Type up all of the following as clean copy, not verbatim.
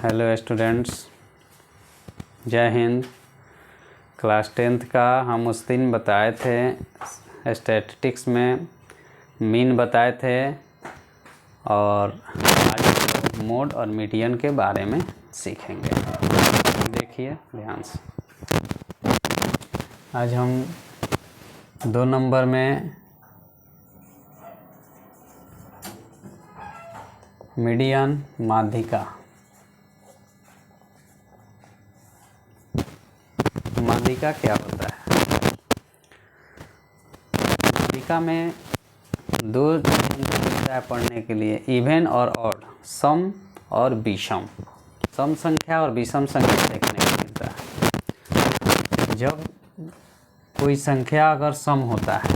Hello students, जय Hind. Class 10th का हम उस दिन बताए थे, स्टैटिस्टिक्स में मीन बताए थे और आज मोड और मीडियन के बारे में सीखेंगे। देखिए ध्यान से। आज हम 2 नंबर में मीडियन माध्यिका क्या होता है। माध्यिका में 2 होता है पढ़ने के लिए, इवन और ऑड, सम और विषम। सम संख्या और विषम संख्या देखने को मिलता है। जब कोई संख्या अगर सम होता है,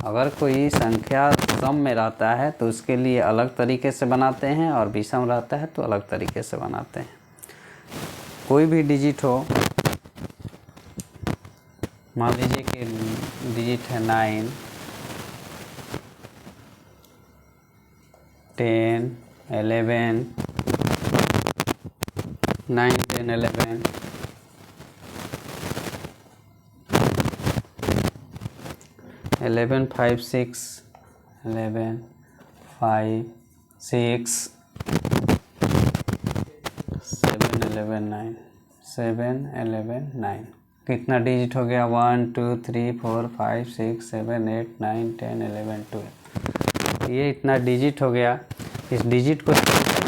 अगर कोई संख्या सम में रहता है तो उसके लिए अलग तरीके से बनाते हैं और विषम रहता है तो अलग तरीके से बनाते हैं। कोई भी डिजिट हो, मान लीजिए कि डिजिट है 9, 10, 11, 9, 10, 11, 11, 5, 6, 11, 5, 6, 7, 11, 9, 7, 11, 9। कितना डिजिट हो गया? 1, 2, 3, 4, 5, 6, 7, 8, 9, 10, 11, 12। ये इतना डिजिट हो गया। इस डिजिट को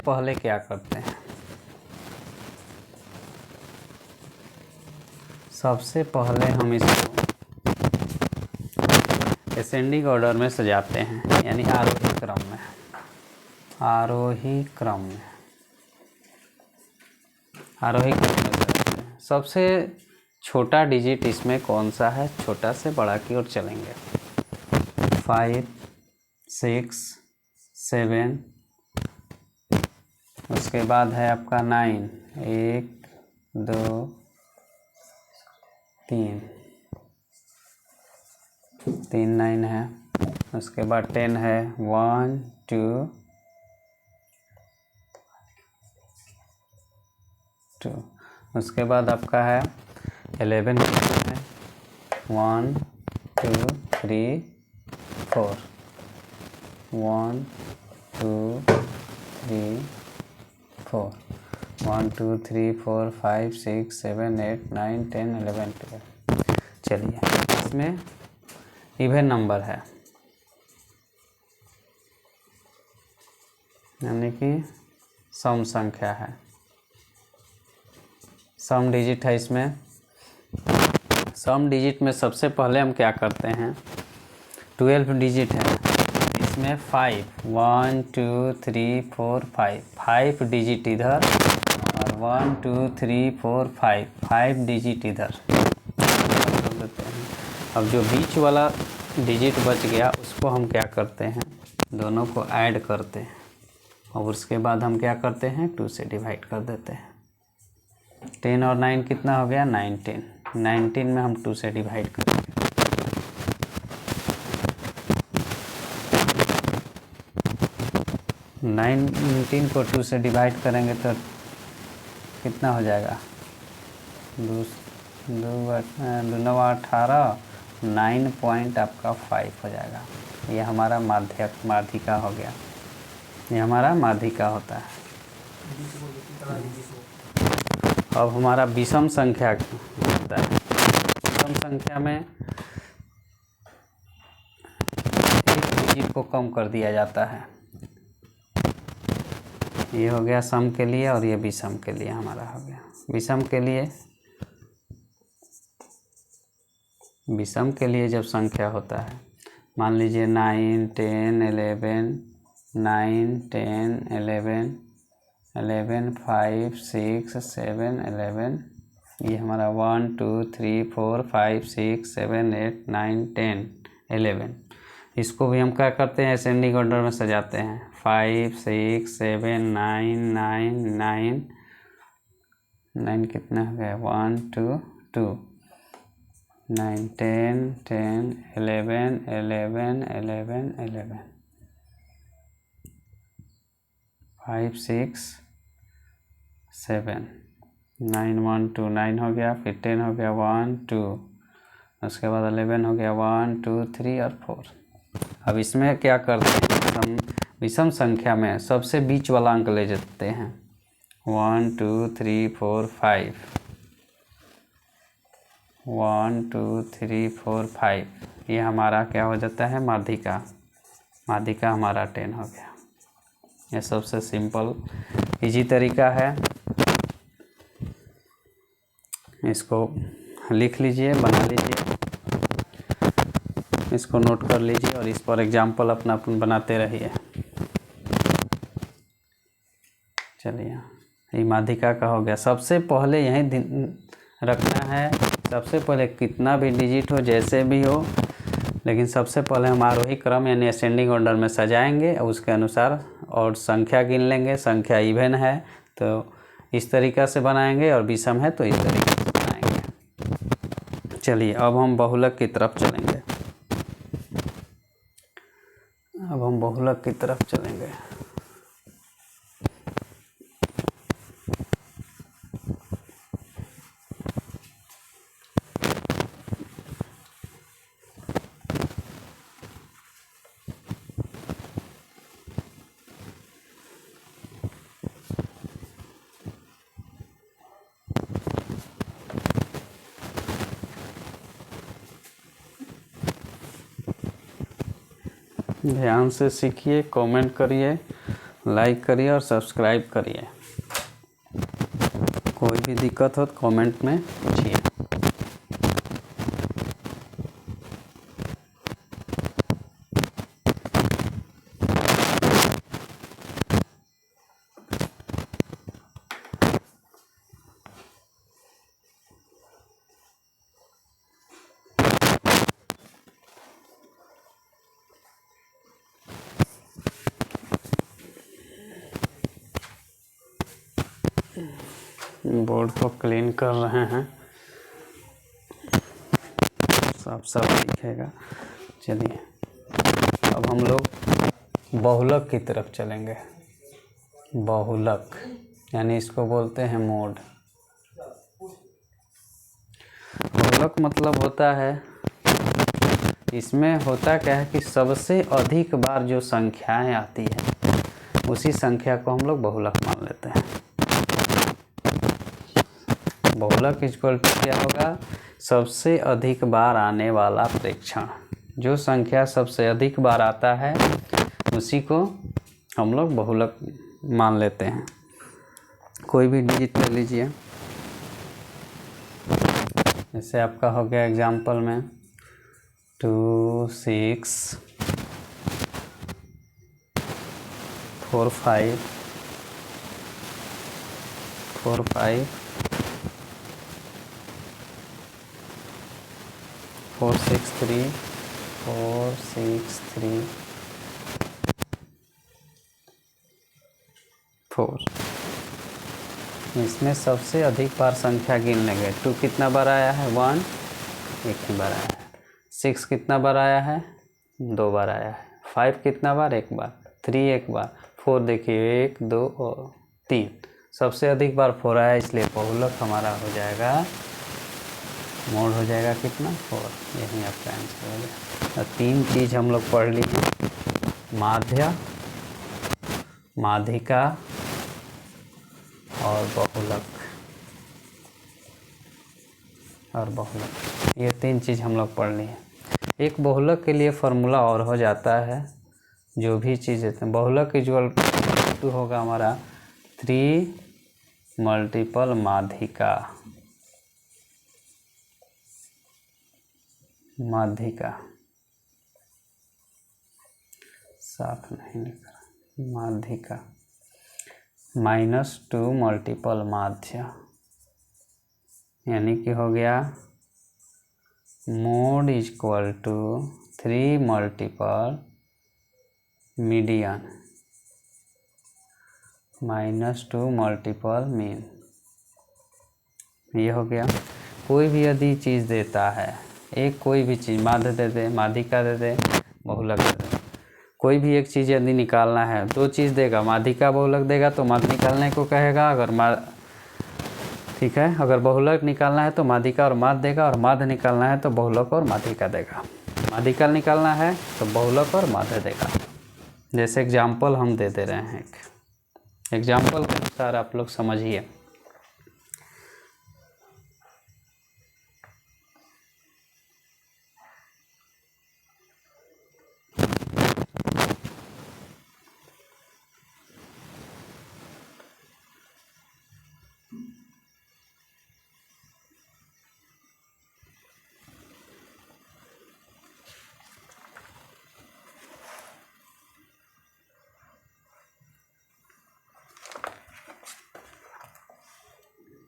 पहले क्या करते हैं? सबसे पहले हम इसको असेंडिंग ऑर्डर में सजाते हैं, यानी आरोही क्रम में। आरोही क्रम में सजाते हैं। सबसे छोटा डिजिट इसमें कौन सा है? छोटा से बड़ा की ओर चलेंगे। 5, 6, 7, उसके बाद है आपका 9, 1, 2, 3, 9 है। उसके बाद 10 है, 1, 2, 2। उसके बाद आपका है 11 है, 1, 2, 3, 4, 1, 2, 3, 4, 1, 2, 3, 4, 5, 6, 7, 8, 9, 10, 11, 12। चलिए, इसमें इवन नंबर है, यानी कि सम संख्या है, सम डिजिट है। इसमें सम डिजिट में सबसे पहले हम क्या करते हैं? 12 डिजिट है, इसमें 5, 1, 2, 3, 4, 5 डिजिट इधर और 1, 2, 3, 4, 5 डिजिट इधर कर देते हैं। अब जो बीच वाला डिजिट बच गया उसको हम क्या करते हैं? दोनों को ऐड करते हैं और उसके बाद हम क्या करते हैं? 2 से डिवाइड कर देते हैं। 10 और 9 कितना हो गया? 19। 19 में हम 2 से डिवाइड करेंगे। नाइनटीन को 2 से डिवाइड करेंगे तो कितना हो जाएगा? 2 9 18, 9 पॉइंट आपका 5 हो जाएगा। ये हमारा माध्यिका हो गया। ये हमारा माध्यिका होता है। अब हमारा विषम संख्या होता है। विषम संख्या में एक डिजिट को कम कर दिया जाता है। ये हो गया सम के लिए और ये विषम के लिए हमारा हो गया। विषम के लिए जब संख्या होता है, मान लीजिए 9, 10, 11, 9, 10, 11, 11, 5, 6, 7, 11, ये हमारा 1, 2, 3, 4, 5, 6, 7, 8, 9, 10, 11। इसको भी हम क्या करते हैं? असेंडिंग ऑर्डर में सजाते हैं। 5, 6, 7, 9, 9, 9, 9 कितना हो गया? 1, 2, 2, 9, 10, 10, 11, 11, 11, 11, 5, 6, 7, 9 1 2 9 हो गया, फिर 10 हो गया 1 2, उसके बाद 11 हो गया 1 2 3 और 4। अब इसमें क्या करते हैं हम, विषम संख्या में सबसे बीच वाला अंक ले जाते हैं। 1 2 3 4 5, 1 2 3 4 5, ये हमारा क्या हो जाता है, माध्यिका। माध्यिका हमारा 10 हो गया। ये सबसे सिंपल इजी तरीका है। इसको लिख लीजिए, बना लीजिए, इसको नोट कर लीजिए और इस पर एग्जाम्पल अपना बनाते रहिए। चलिए, ये माध्यिका का हो गया। सबसे पहले यहीं रखना है, सबसे पहले कितना भी डिजिट हो, जैसे भी हो, लेकिन सबसे पहले हम आरोही क्रम यानी असेंडिंग ऑर्डर में सजाएंगे और उसके अनुसार और संख्या गिन लेंगे। संख्या इवन है तो इस तरीक़ा से बनाएंगे और विषम है तो इस तरीके से बनाएंगे। चलिए, अब हम बहुलक की तरफ चलेंगे। अब हम बहुलक की तरफ चलेंगे। ध्यान से सीखिए, कमेंट करिए, लाइक करिए और सब्सक्राइब करिए। कोई भी दिक्कत हो तो कमेंट में पूछिए। बोर्ड को क्लीन कर रहे हैं, साफ साफ दिखेगा। चलिए, अब हम लोग बहुलक की तरफ चलेंगे। बहुलक यानी इसको बोलते हैं मोड। बहुलक मतलब होता है, इसमें होता क्या है कि सबसे अधिक बार जो संख्याएं आती है उसी संख्या को हम लोग बहुलक मान लेते हैं। बहुलक इक्वल टू क्या होगा, सबसे अधिक बार आने वाला प्रेक्षण। जो संख्या सबसे अधिक बार आता है उसी को हम लोग बहुलक मान लेते हैं। कोई भी डिजिट ले लीजिए, जैसे आपका हो गया एग्जाम्पल में 2 6 4 5 4 5 4 6 3 4 6 3 4। इसमें सबसे अधिक बार संख्या गिन लेंगे। 2 कितना बार आया है, 1 एक ही बार आया है। 6 कितना बार आया है, 2 बार आया है। 5 कितना बार, एक बार। 3 एक बार। 4 देखिए 1 2 और 3, सबसे अधिक बार 4 आया, इसलिए बहुलक हमारा हो जाएगा, मोड हो जाएगा कितना, 4। यही आपका आंसर हो गया। 3 चीज़ हम लोग पढ़ लिए, माध्य, माध्यिका और बहुलक। ये 3 चीज़ हम लोग पढ़ लिए। एक बहुलक के लिए फॉर्मूला और हो जाता है, जो भी चीज़ देते हैं। बहुलक इक्वल टू होगा हमारा 3 मल्टीपल माध्यिका। माध्यिका साफ नहीं लिख रहा, माध्यिका -2 मल्टीपल माध्य, यानी कि हो गया mode equal to 3 multiple median -2 multiple mean. ये हो गया। कोई भी यदि चीज़ देता है, एक कोई भी चीज़, माध्य दे दे, माध्यिका दे दे, बहुलक दे दे, कोई भी एक चीज़ यदि निकालना है, 2 चीज़ देगा, माध्यिका बहुलक देगा तो माध्य निकालने को कहेगा। अगर ठीक है। अगर बहुलक निकालना है तो माध्यिका और माध्य देगा, और माध्य निकालना है तो बहुलक और माध्यिका देगा। माध्यिका निकालना है तो बहुलक और माध्य देगा। जैसे एग्जाम्पल हम दे रहे हैं, एक एग्जाम्पल के अनुसार आप लोग समझिए।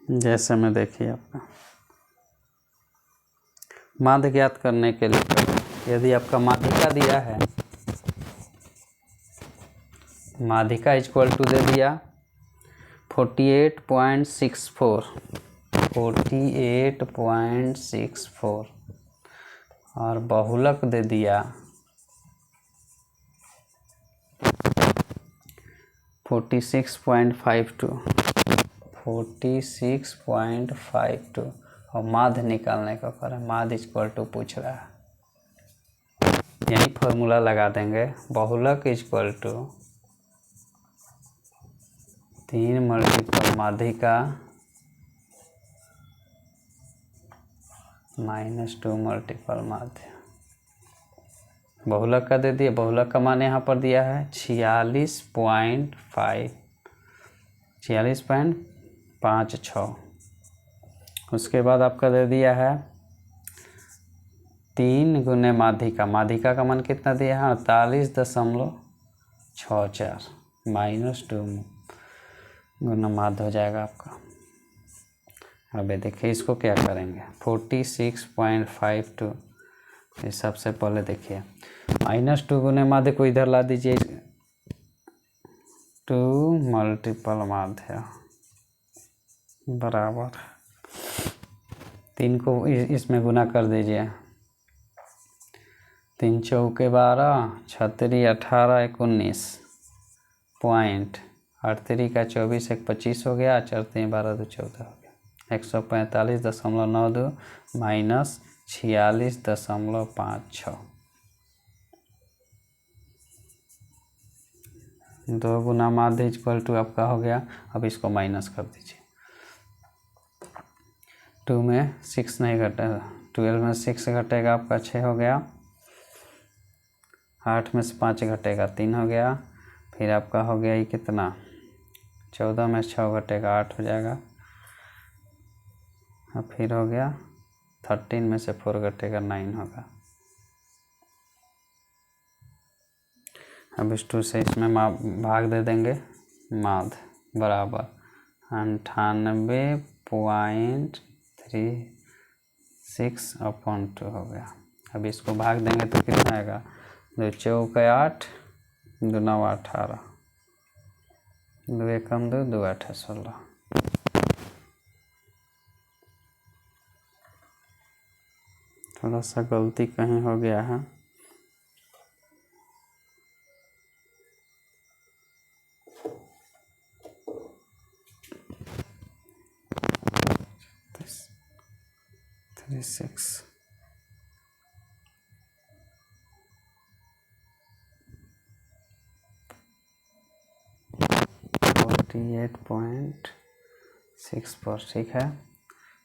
जैसे में देखिए, आपका माध्य ज्ञात करने के लिए यदि आपका माध्यिका दिया है, माध्यिका इक्वल टू दे दिया 48.64 48.64 और बहुलक दे दिया 46.52 और माध्य निकालने का कर है, माध्य इक्वल टू पूछ रहा है। यही फॉर्मूला लगा देंगे, बहुलक इक्वल टू 3 मल्टीपल माध्यिका -2 मल्टीपल माध्य। बहुलक का दे दिया, बहुलक का मान यहाँ पर दिया है 46.56। उसके बाद आपका दे दिया है 3 गुने माध्यिका, माध्यिका का मान कितना दिया है 48.64 -2 गुना माध्य हो जाएगा आपका। अब देखिए इसको क्या करेंगे, 46.52 ये सबसे पहले देखिए -2 गुने माध्य को इधर ला दीजिए, 2 मल्टीपल माध्य बराबर 3 को इसमें गुना कर दीजिए, 3 चौके 12, 36 18 19 पॉइंट 8 का 24 1 25 हो गया, 4 3 12 2 14 हो गया, 145.92 माइनस 46.56 2 गुना माध्य इक्वल टू आपका हो गया। अब इसको माइनस कर दीजिए, 2 में 6 नहीं घटेगा, 12 में 6 घटेगा आपका 6 हो गया, 8 में से 5 घटेगा 3 हो गया, फिर आपका हो गया ये कितना 14 में 6 घटेगा 8 हो जाएगा, अब फिर हो गया 13 में से 4 घटेगा 9 होगा। अब इस 2 से इसमें भाग दे देंगे, माध्य बराबर 98.36/2 हो गया। अब इसको भाग देंगे तो कितना आएगा, 2 चौके 8 2 9 18 2 एकम 2 2 8 16। थोड़ा सा गलती कहीं हो गया है, सिक्स 48.64 ठीक है,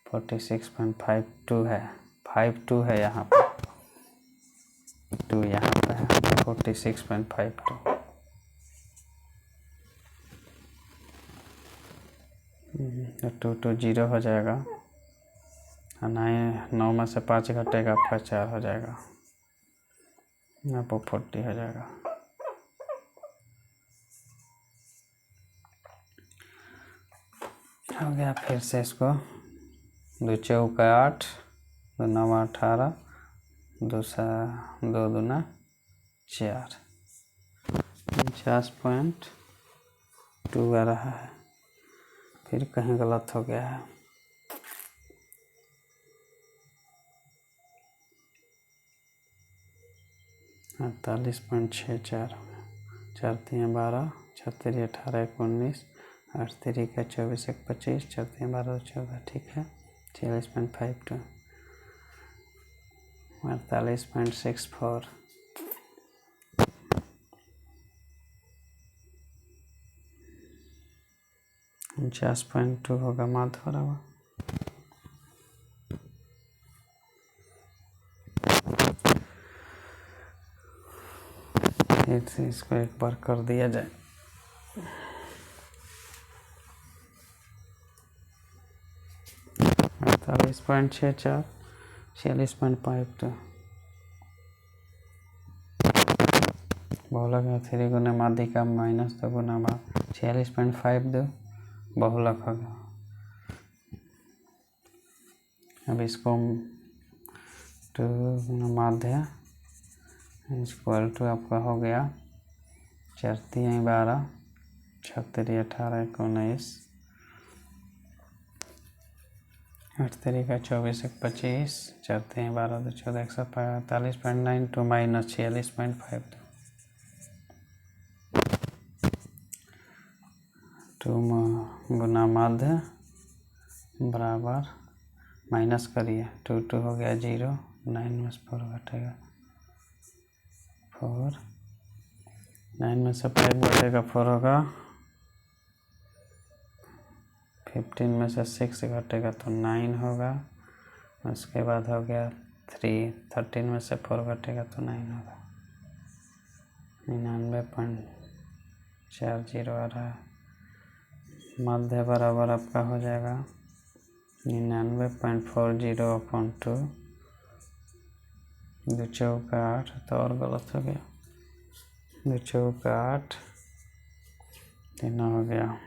46.52 है, 52 है यहाँ पर, 2 यहाँ पर है, 46.52 2 2 0 हो जाएगा, 9 में से 5 घटेगा आपका 4 हो जाएगा, यहाँ पर 40 हो जाएगा। हो गया, फिर से इसको 2 चौका 8 2 9 18 2 दूना 4 50.2 आ रहा है, फिर कहीं गलत हो गया है, 48.64 4 3 12 36 18 19 8 3 का 24 1 25, 4 3 12 14, ठीक है। 46.52, 48.64, 49.2 होगा माध्य बराबर। फिर से इसको एक बार कर दिया जाए। अड़तालीस पॉइंट 64, 46.52, बहुलक में 3 गुना माध्यिका -2 गुना भाग, 46.52 बहुलक हो गया। अब इसको 2 गुना माध्य इक्वल टू आपका हो गया 4 3 12, 6 3 18 19, 8 3 का 24 1 25, 4 3 12 2 14, 145.92 माइनस 46.52, 2 गुना माध्य बराबर माइनस करिए 2 2 हो गया 0, 9 में से 4 घटेगा 4, 9 में से 5 घटेगा 4 होगा, 15 में से 6 घटेगा तो 9 होगा, उसके बाद हो गया 3, 13 में से 4 घटेगा तो 9 होगा। 99.40 आ रहा है। माध्य बराबर आपका हो जाएगा 99.40/2, 2 चौका 8, तो और गलत हो गया, 2 चौका 8, 3 हो गया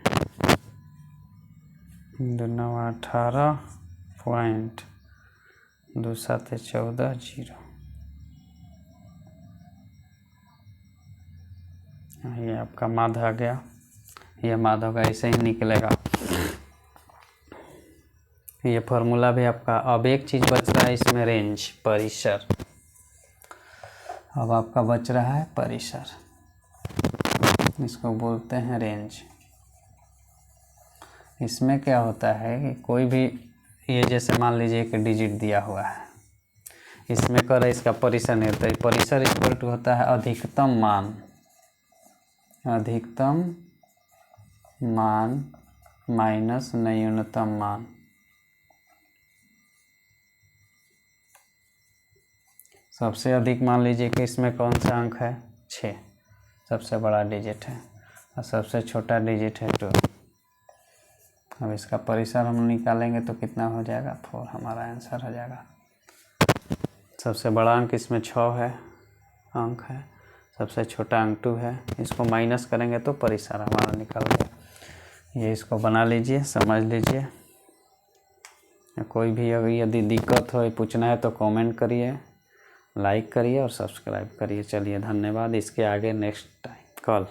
2 9 18 पॉइंट 2 7 14 0। ये आपका माध्य आ गया। ये माध्य होगा, ऐसे ही निकलेगा। ये फॉर्मूला भी आपका। अब एक चीज़ बच रहा है इसमें, रेंज, परिसर। अब आपका बच रहा है परिसर, इसको बोलते हैं रेंज। इसमें क्या होता है कि कोई भी, ये जैसे मान लीजिए एक डिजिट दिया हुआ है, इसमें कर इसका परिसर नहीं होता है। परिसर इक्वल टू होता है अधिकतम मान, अधिकतम मान माइनस न्यूनतम मान। सबसे अधिक मान लीजिए कि इसमें कौन सा अंक है, 6, सबसे बड़ा डिजिट है, और सबसे छोटा डिजिट है 2। अब इसका परिसर हम निकालेंगे तो कितना हो जाएगा, 4 हमारा आंसर हो जाएगा। सबसे बड़ा अंक इसमें 6 है, अंक है, सबसे छोटा अंक 2 है। इसको माइनस करेंगे तो परिसर हमारा निकल गया। ये इसको बना लीजिए, समझ लीजिए। कोई भी अगर यदि दिक्कत हो, पूछना है तो कमेंट करिए, लाइक करिए और सब्सक्राइब करिए। चलिए धन्यवाद। इसके आगे नेक्स्ट टाइम कल।